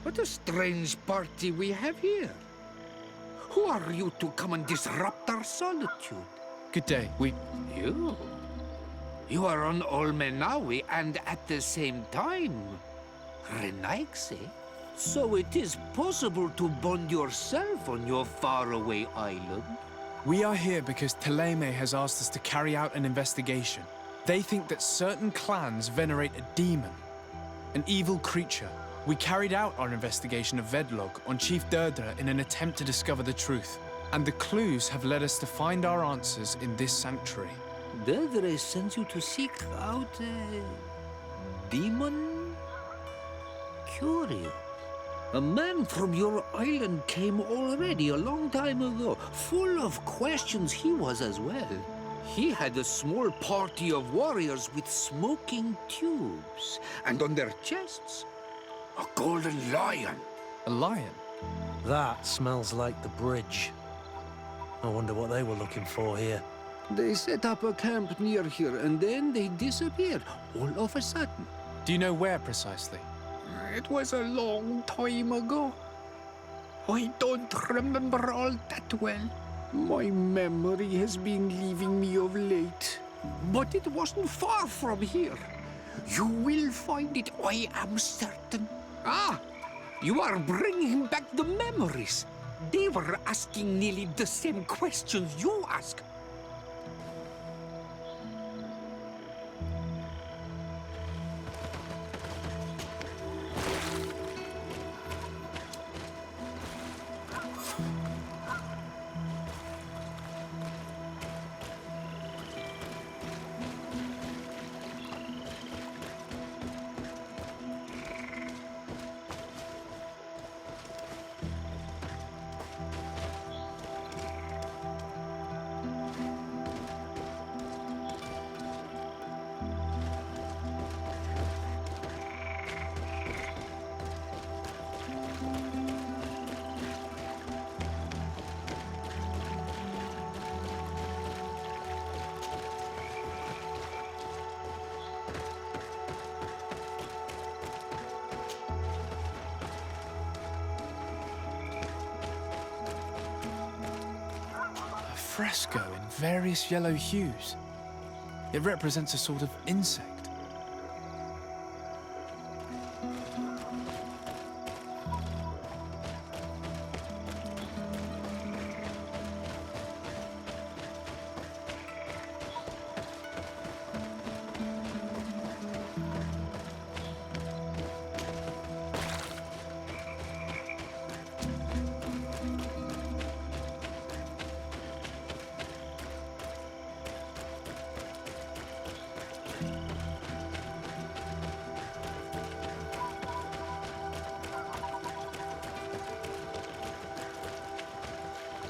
What a strange party we have here. Who are you to come and disrupt our solitude? Good day. You? You are on Olmenawi and at the same time, Renaigse. So it is possible to bond yourself on your faraway island? We are here because Thélème has asked us to carry out an investigation. They think that certain clans venerate a demon, an evil creature. We carried out our investigation of Vedlog on Chief Derdre in an attempt to discover the truth. And the clues have led us to find our answers in this sanctuary. Derdre sends you to seek out a demon? Curious. A man from your island came already a long time ago. Full of questions he was as well. He had a small party of warriors with smoking tubes. And on their chests, a golden lion. A lion? That smells like the bridge. I wonder what they were looking for here. They set up a camp near here and then they disappeared all of a sudden. Do you know where precisely? It was a long time ago. I don't remember all that well. My memory has been leaving me of late. But it wasn't far from here. You will find it, I am certain. Ah, you are bringing back the memories. They were asking nearly the same questions you ask. Fresco in various yellow hues. It represents a sort of insect.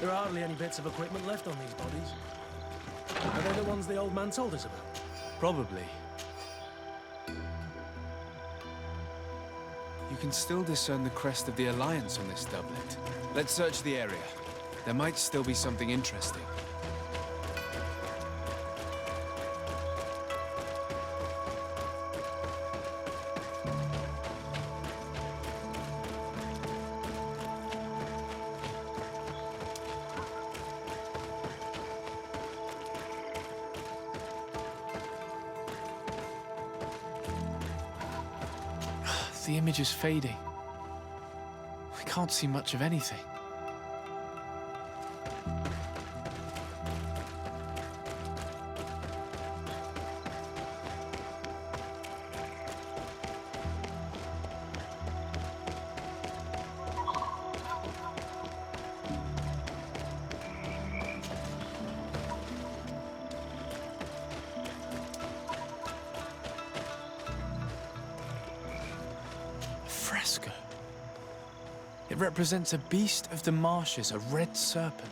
There are hardly any bits of equipment left on these bodies. Are they the ones the old man told us about? Probably. You can still discern the crest of the Alliance on this doublet. Let's search the area. There might still be something interesting. The image is fading. I can't see much of anything. Fresco. It represents a beast of the marshes, a red serpent.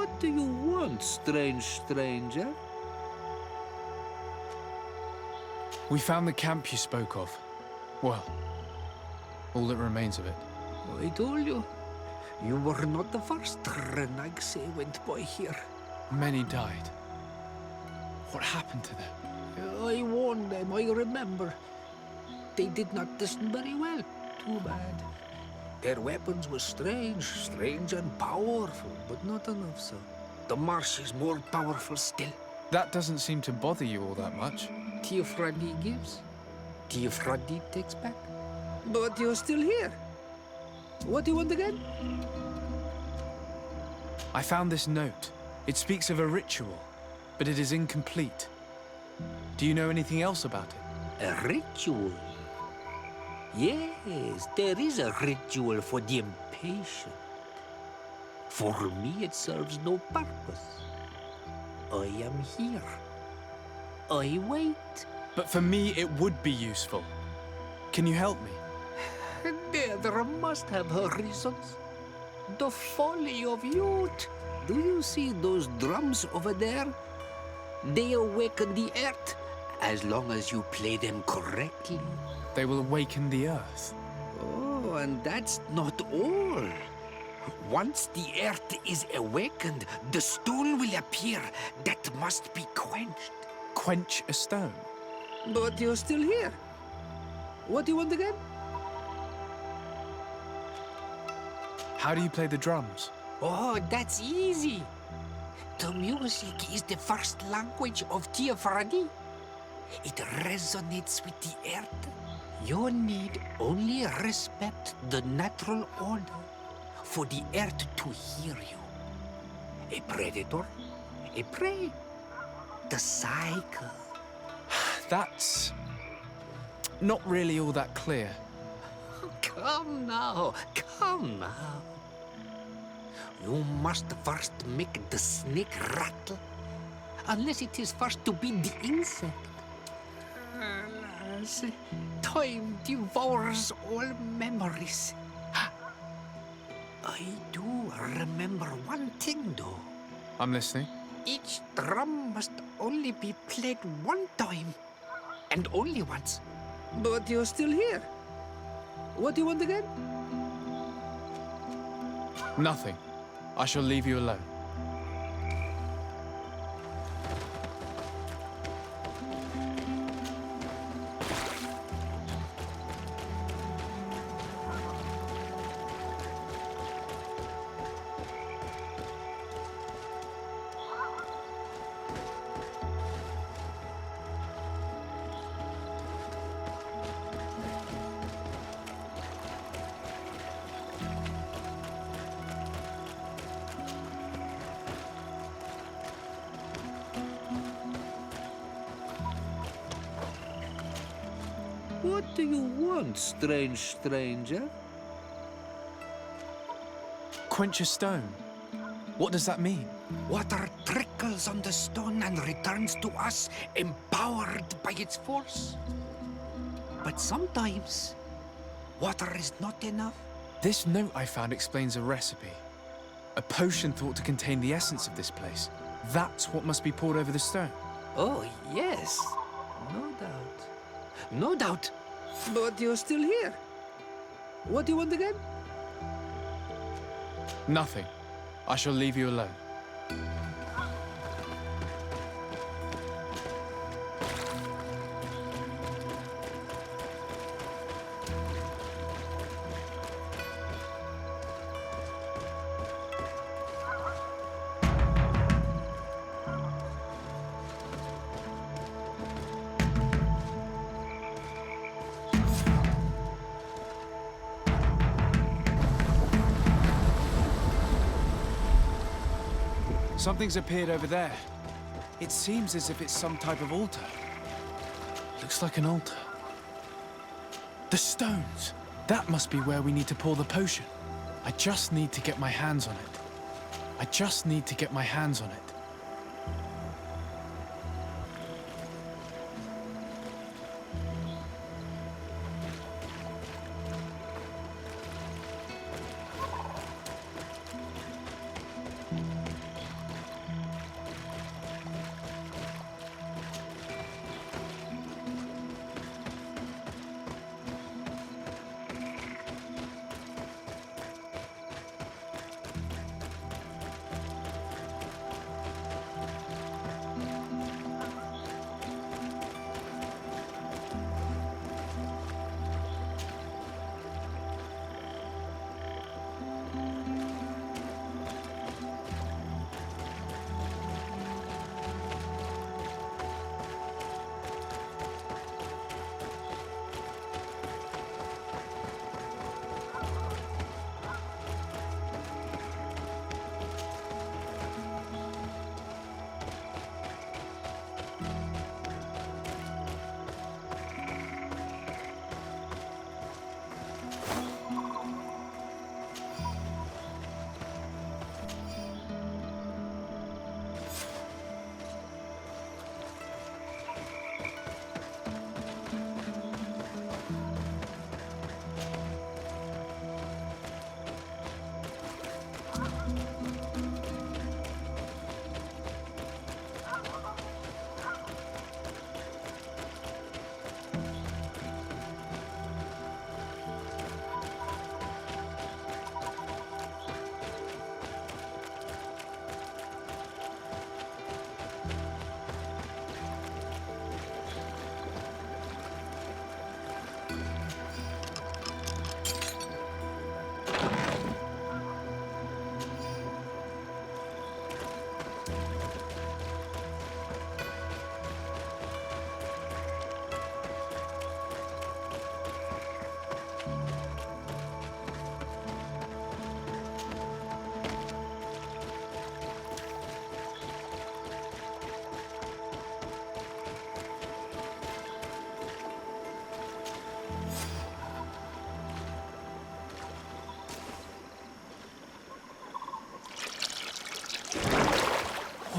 What do you want, strange stranger? We found the camp you spoke of. Well, all that remains of it. I told you. You were not the first Nadaig went by here. Many died. What happened to them? I warned them, I remember. They did not listen very well. Too bad. Their weapons were strange and powerful, but not enough so. The marsh is more powerful still. That doesn't seem to bother you all that much. Teofradi gives, Teofradi takes back. But you're still here. What do you want again? I found this note. It speaks of a ritual, but it is incomplete. Do you know anything else about it? A ritual? Yes, there is a ritual for the impatient. For me, it serves no purpose. I am here. I wait. But for me, it would be useful. Can you help me? Derdre must have her reasons. The folly of youth. Do you see those drums over there? They awaken the earth, as long as you play them correctly. They will awaken the earth. Oh, and that's not all. Once the earth is awakened, the stone will appear that must be quenched. Quench a stone? But you're still here. What do you want again? How do you play the drums? Oh, that's easy. The music is the first language of Teofradi. It resonates with the earth. You need only respect the natural order for the earth to hear you. A predator, a prey. The cycle. That's not really all that clear. Come now, come now. You must first make the snake rattle, unless it is first to be the insect. Alas, time devours all memories. I do remember one thing, though. I'm listening. Each drum must only be played one time, and only once. But you're still here. What do you want again? Nothing. I shall leave you alone. What do you want, strange stranger? Quench a stone? What does that mean? Water trickles on the stone and returns to us, empowered by its force. But sometimes, water is not enough. This note I found explains a recipe. A potion thought to contain the essence of this place. That's what must be poured over the stone. Oh, yes. No doubt. No doubt. But you're still here. What do you want again? Nothing. I shall leave you alone. Something's appeared over there. It seems as if it's some type of altar. Looks like an altar. The stones! That must be where we need to pour the potion. I just need to get my hands on it. I just need to get my hands on it.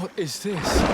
What is this?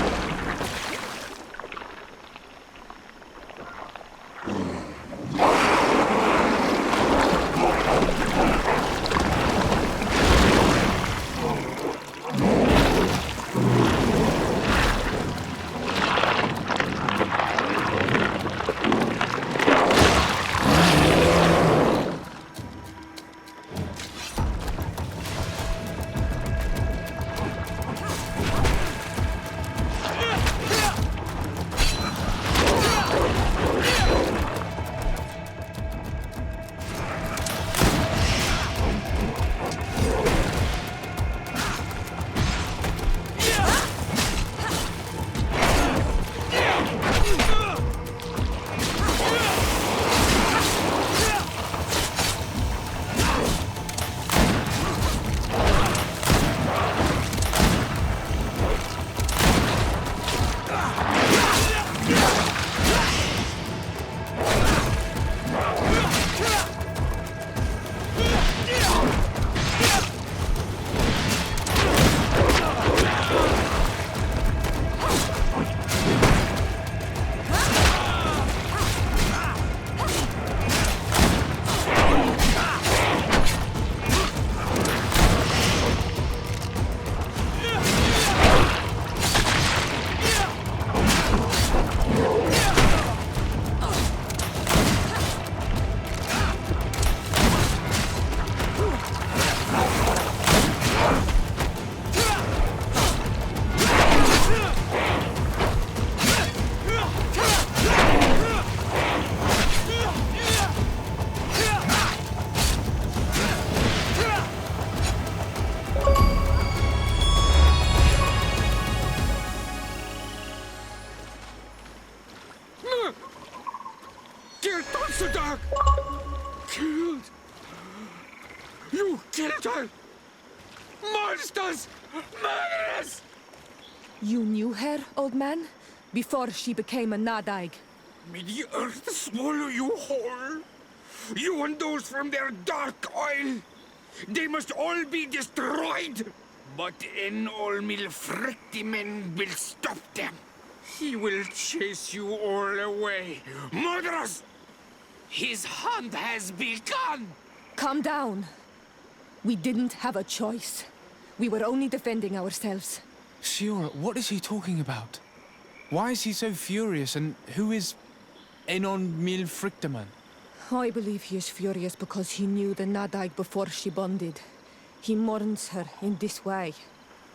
Nadaig! Killed! You killed her! Monsters! Murderers! You knew her, old man? Before she became a Nadaig? May the earth swallow you whole! You and those from their dark oil! They must all be destroyed! But Enolmil Vedemen will stop them. He will chase you all away. Murderers! His hunt has begun! Calm down. We didn't have a choice. We were only defending ourselves. Siora, what is he talking about? Why is he so furious, and who is Enolmil Vedemen? I believe he is furious because he knew the Nadaig before she bonded. He mourns her in this way.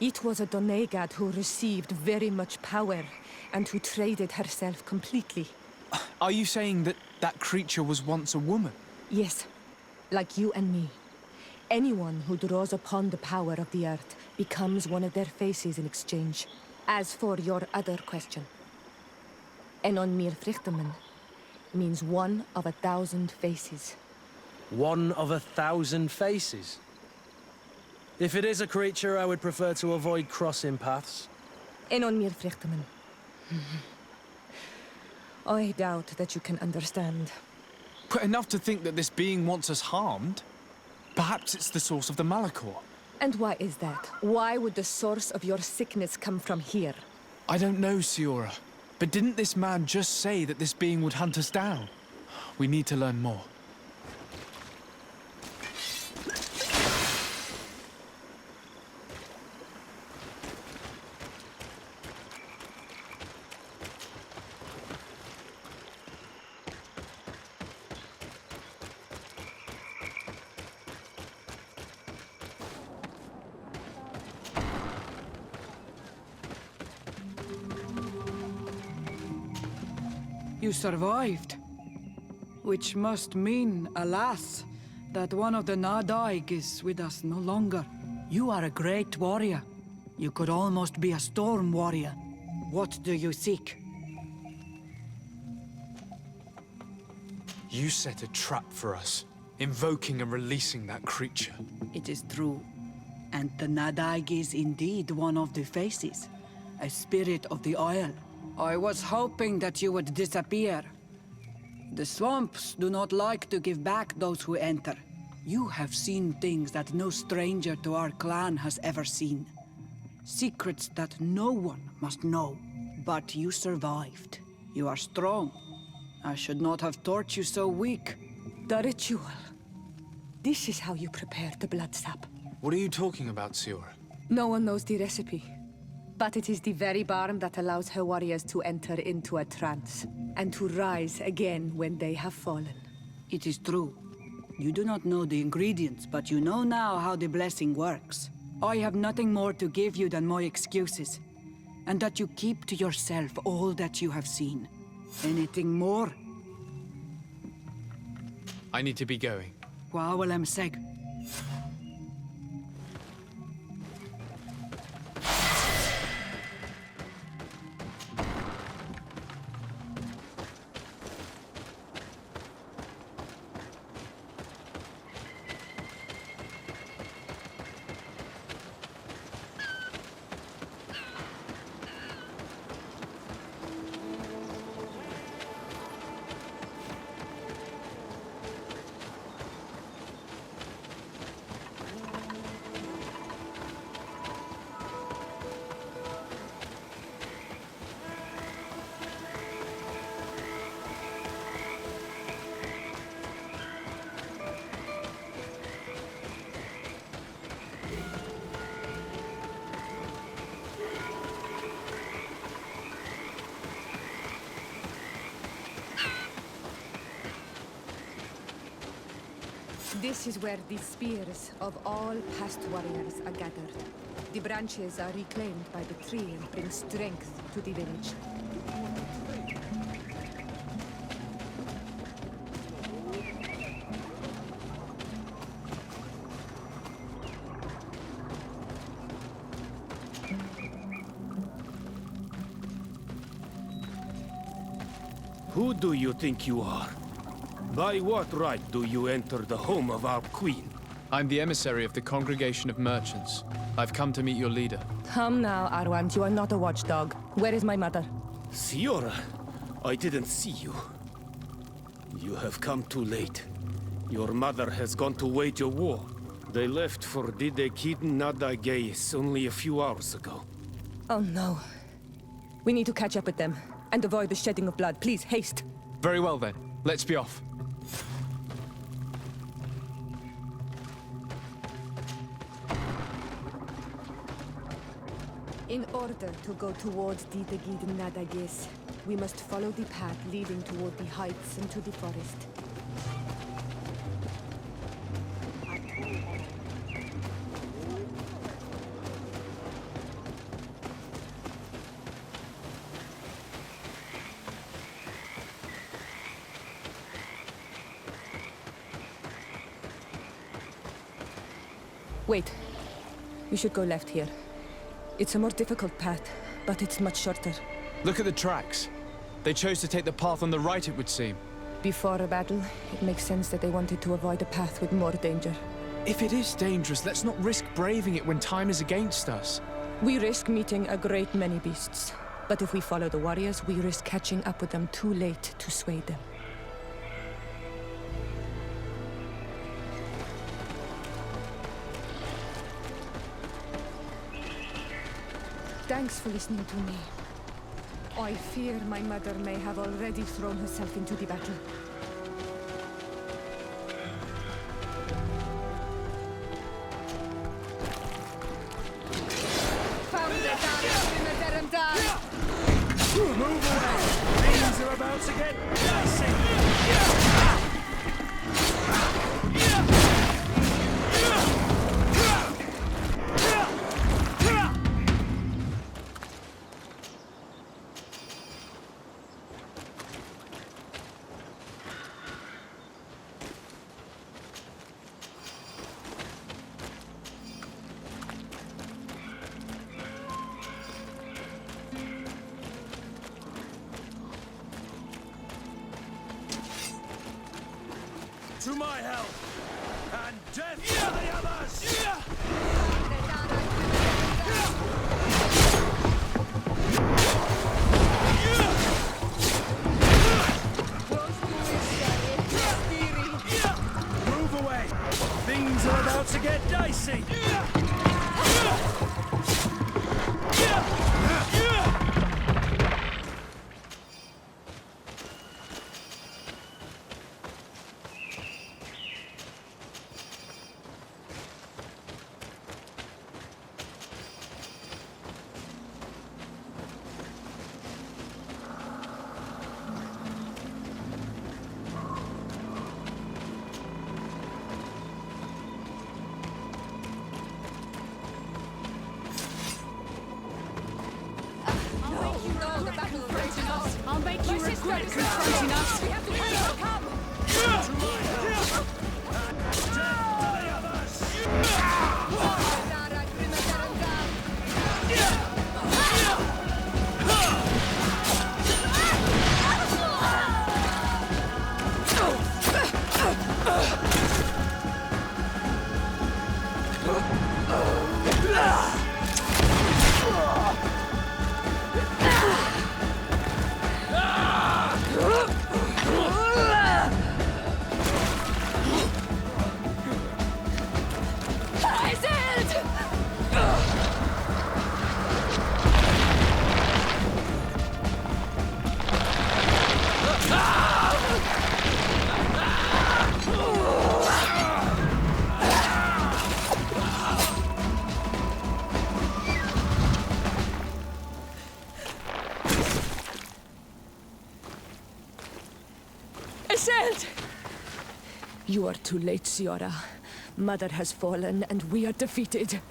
It was a Donegad who received very much power, and who traded herself completely. Are you saying that that creature was once a woman? Yes, like you and me. Anyone who draws upon the power of the earth becomes one of their faces in exchange. As for your other question, Enolmil Vedemen means one of 1,000 faces. One of 1,000 faces? If it is a creature, I would prefer to avoid crossing paths. Enolmil Vedemen. I doubt that you can understand. But enough to think that this being wants us harmed? Perhaps it's the source of the Malachor. And why is that? Why would the source of your sickness come from here? I don't know, Siora. But didn't this man just say that this being would hunt us down? We need to learn more. You survived. Which must mean, alas, that one of the Nadaig is with us no longer. You are a great warrior. You could almost be a storm warrior. What do you seek? You set a trap for us, invoking and releasing that creature. It is true. And the Nadaig is indeed one of the faces. A spirit of the oil. I was hoping that you would disappear. The swamps do not like to give back those who enter. You have seen things that no stranger to our clan has ever seen. Secrets that no one must know. But you survived. You are strong. I should not have thought you so weak. The ritual. This is how you prepare the blood sap. What are you talking about, Siora? No one knows the recipe. But it is the very barn that allows her warriors to enter into a trance, and to rise again when they have fallen. It is true. You do not know the ingredients, but you know now how the blessing works. I have nothing more to give you than my excuses, and that you keep to yourself all that you have seen. Anything more? I need to be going. Waawalam seg. This is where the spears of all past warriors are gathered. The branches are reclaimed by the tree and bring strength to the village. Who do you think you are? By what right do you enter the home of our queen? I'm the emissary of the Congregation of Merchants. I've come to meet your leader. Come now, Arwant, you are not a watchdog. Where is my mother? Siora, I didn't see you. You have come too late. Your mother has gone to wage a war. They left for Nadaig Vedemen only a few hours ago. Oh no. We need to catch up with them, and avoid the shedding of blood. Please, haste. Very well then. Let's be off. In order to go towards Derdre Nadaig, we must follow the path leading toward the heights into the forest. Wait. We should go left here. It's a more difficult path, but it's much shorter. Look at the tracks. They chose to take the path on the right, it would seem. Before a battle, it makes sense that they wanted to avoid a path with more danger. If it is dangerous, let's not risk braving it when time is against us. We risk meeting a great many beasts. But if we follow the warriors, we risk catching up with them too late to sway them. Thanks for listening to me. I fear my mother may have already thrown herself into the battle. Move away! Things are about to get dicey! To my help! And death to the others! Move away! Things are about to get dicey! quit confronting us! You are too late, Siora. Mother has fallen, and we are defeated.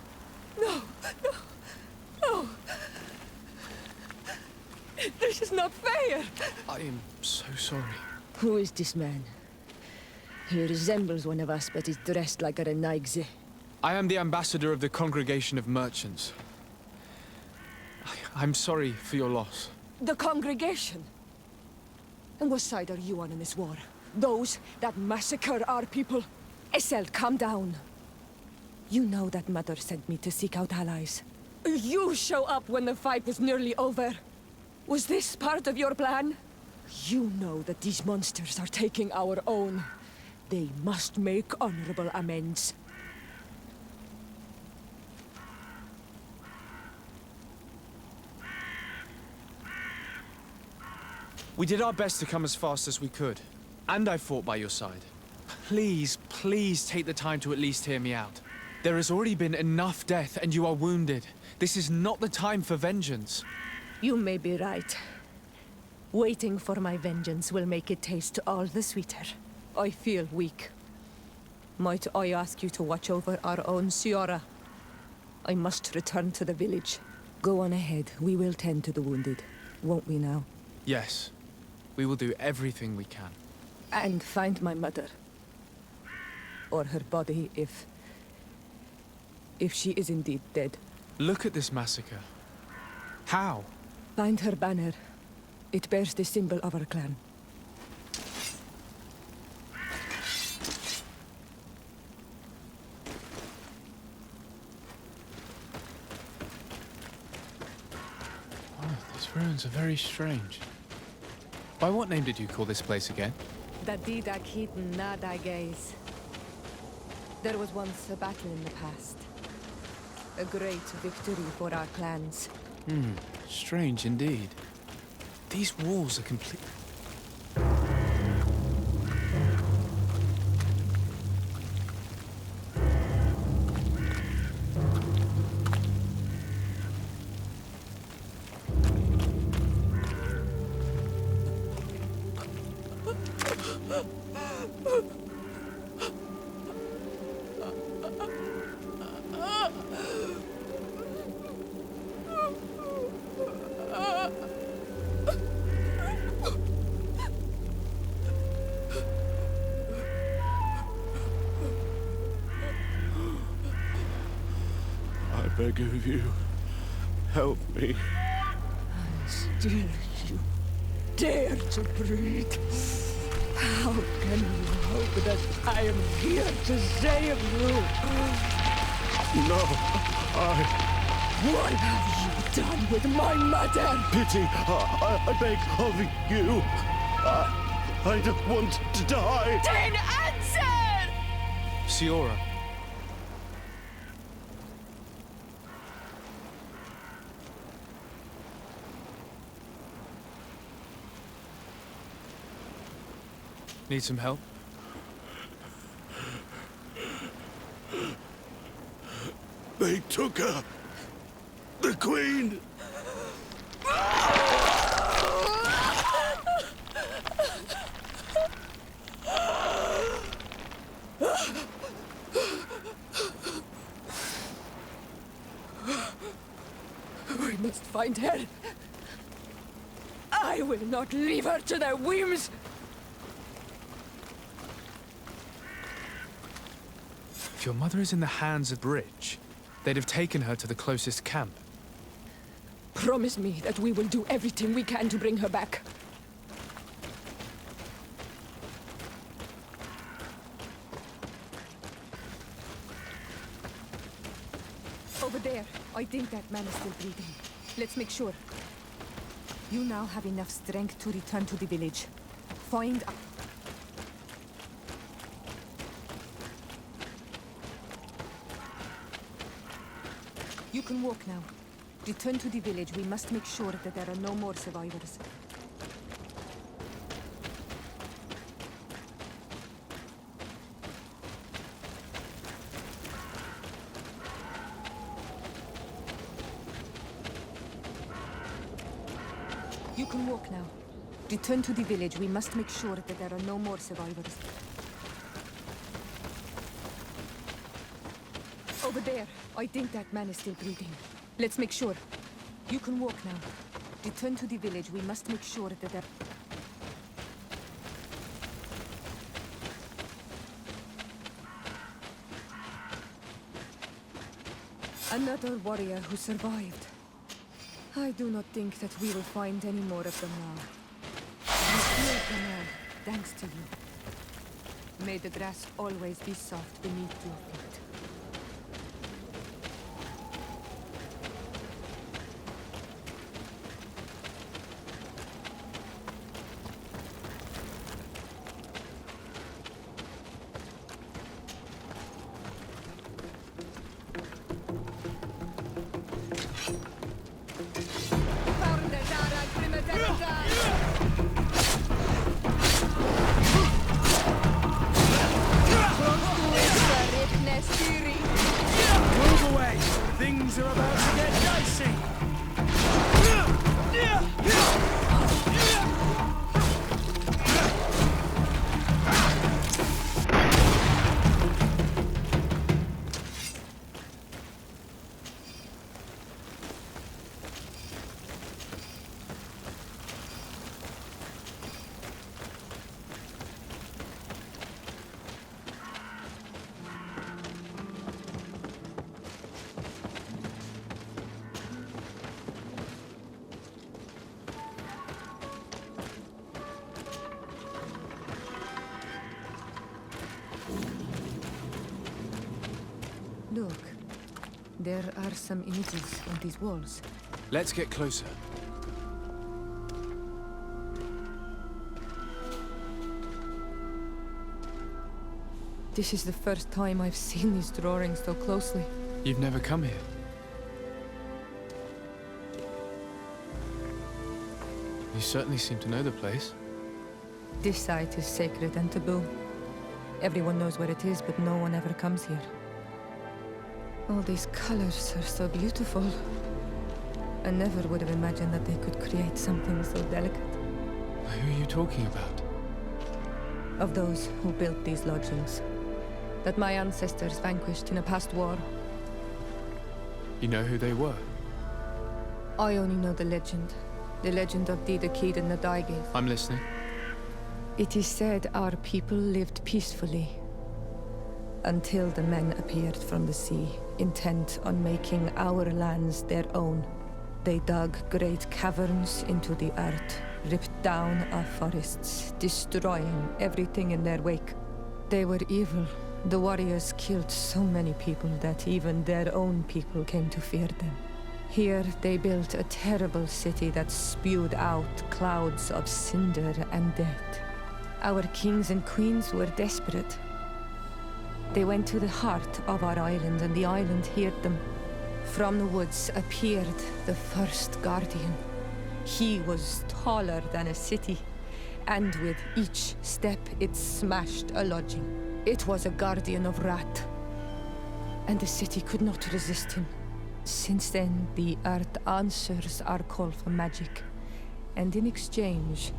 No! This is not fair! I am so sorry. Who is this man? He resembles one of us, but is dressed like a Nadaig. I am the ambassador of the Congregation of Merchants. I'm sorry for your loss. The congregation? And what side are you on in this war? Those that massacre our people? Esselt, calm down. You know that Mother sent me to seek out allies. You show up when the fight was nearly over. Was this part of your plan? You know that these monsters are taking our own. They must make honorable amends. We did our best to come as fast as we could. And I fought by your side. Please, please take the time to at least hear me out. There has already been enough death, and you are wounded. This is not the time for vengeance. You may be right. Waiting for my vengeance will make it taste all the sweeter. I feel weak. Might I ask you to watch over our own Siora? I must return to the village. Go on ahead. We will tend to the wounded. Won't we now? Yes. We will do everything we can. And find my mother. Or her body, if she is indeed dead. Look at this massacre. How? Find her banner. It bears the symbol of our clan. Oh, these ruins are very strange. By what name did you call this place again? Derdre Nadaig. There was once a battle in the past. A great victory for our clans. Strange indeed. These walls are complete... I beg of you, help me. Still you dare to breathe. How can you hope that I am here to save you? No, What have you done with my mother? pity, I beg of you. I don't want to die. Then answer! Siora. Need some help? They took her. The Queen. We must find her. I I will not leave her to their whims! If your mother is in the hands of Bridge, they'd have taken her to the closest camp. Promise me that we will do everything we can to bring her back. Over there. I think that man is still breathing. Let's make sure. You now have enough strength to return to the village. Find... You can walk now. Return to the village. We must make sure that there are no more survivors. You can walk now. Return to the village. We must make sure that there are no more survivors. Over there. I think that man is still breathing. Let's make sure. You can walk now. Return to the village. We must make sure that there... Another warrior who survived. I do not think that we will find any more of them now. We cleared them all, thanks to you. May the grass always be soft beneath your feet. Move away! Things are about to get dicey! Look, there are some images on these walls. Let's get closer. This is the first time I've seen these drawings so closely. You've never come here. You certainly seem to know the place. This site is sacred and taboo. Everyone knows where it is, but no one ever comes here. All these colors are so beautiful. I never would have imagined that they could create something so delicate. Who are you talking about? Of those who built these lodgings. That my ancestors vanquished in a past war. You know who they were? I only know the legend. The legend of Derdre and Nadaig. I'm listening. It is said our people lived peacefully. Until the men appeared from the sea, intent on making our lands their own. They dug great caverns into the earth, ripped down our forests, destroying everything in their wake. They were evil. The warriors killed so many people that even their own people came to fear them. Here they built a terrible city that spewed out clouds of cinder and death. Our kings and queens were desperate. They went to the heart of our island, and the island heard them. From the woods appeared the first guardian. He was taller than a city, and with each step it smashed a lodging. It was a guardian of Rat, and the city could not resist him. Since then, the earth answers our call for magic, and in exchange,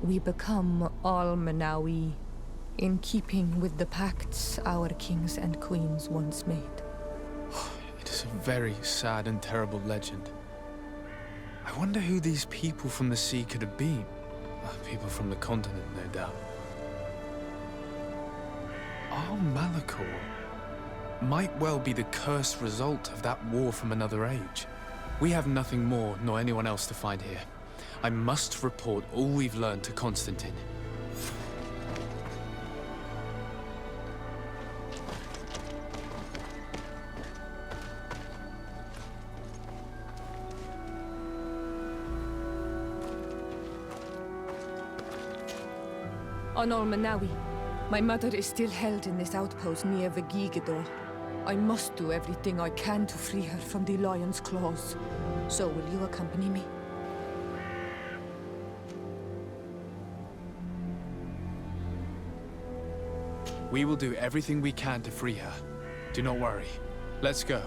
we become all Manawi, in keeping with the pacts our kings and queens once made. It is a very sad and terrible legend. I wonder who these people from the sea could have been. People from the continent, no doubt. Our Malachor might well be the cursed result of that war from another age. We have nothing more nor anyone else to find here. I must report all we've learned to Constantin. On Manawi, my mother is still held in this outpost near Vegigador. I must do everything I can to free her from the lion's claws. So will you accompany me? We will do everything we can to free her. Do not worry. Let's go.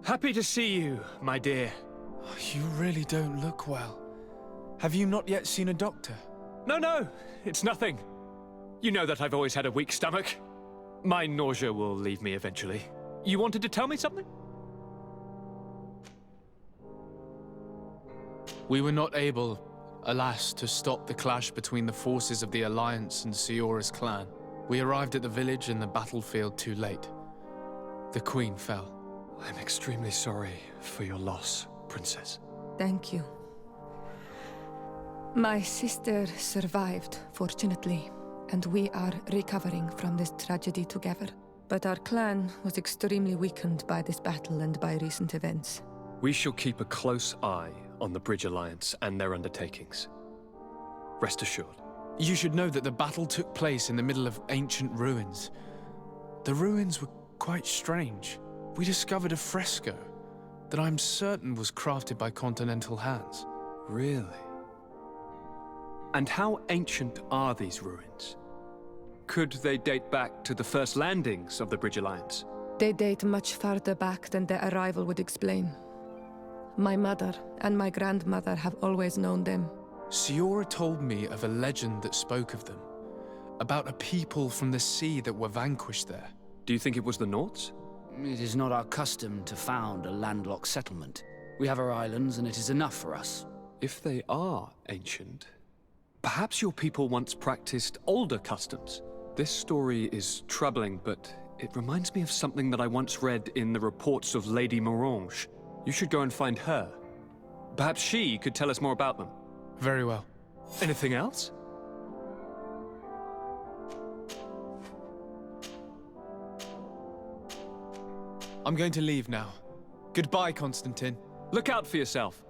Happy to see you, my dear. You really don't look well. Have you not yet seen a doctor? No, it's nothing. You know that I've always had a weak stomach. My nausea will leave me eventually. You wanted to tell me something? We were not able, alas, to stop the clash between the forces of the Alliance and Siora's clan. We arrived at the village and the battlefield too late. The Queen fell. I'm extremely sorry for your loss, Princess. Thank you. My sister survived, fortunately, and we are recovering from this tragedy together. But our clan was extremely weakened by this battle and by recent events. We shall keep a close eye on the Bridge Alliance and their undertakings. Rest assured. You should know that the battle took place in the middle of ancient ruins. The ruins were quite strange. We discovered a fresco that I'm certain was crafted by continental hands. Really? And how ancient are these ruins? Could they date back to the first landings of the Bridge Alliance? They date much farther back than their arrival would explain. My mother and my grandmother have always known them. Siora told me of a legend that spoke of them, about a people from the sea that were vanquished there. Do you think it was the Nords? It is not our custom to found a landlocked settlement. We have our islands, and it is enough for us. If they are ancient, perhaps your people once practiced older customs. This story is troubling, but it reminds me of something that I once read in the reports of Lady Morange. You should go and find her. Perhaps she could tell us more about them. Very well. Anything else? I'm going to leave now. Goodbye, Constantin. Look out for yourself.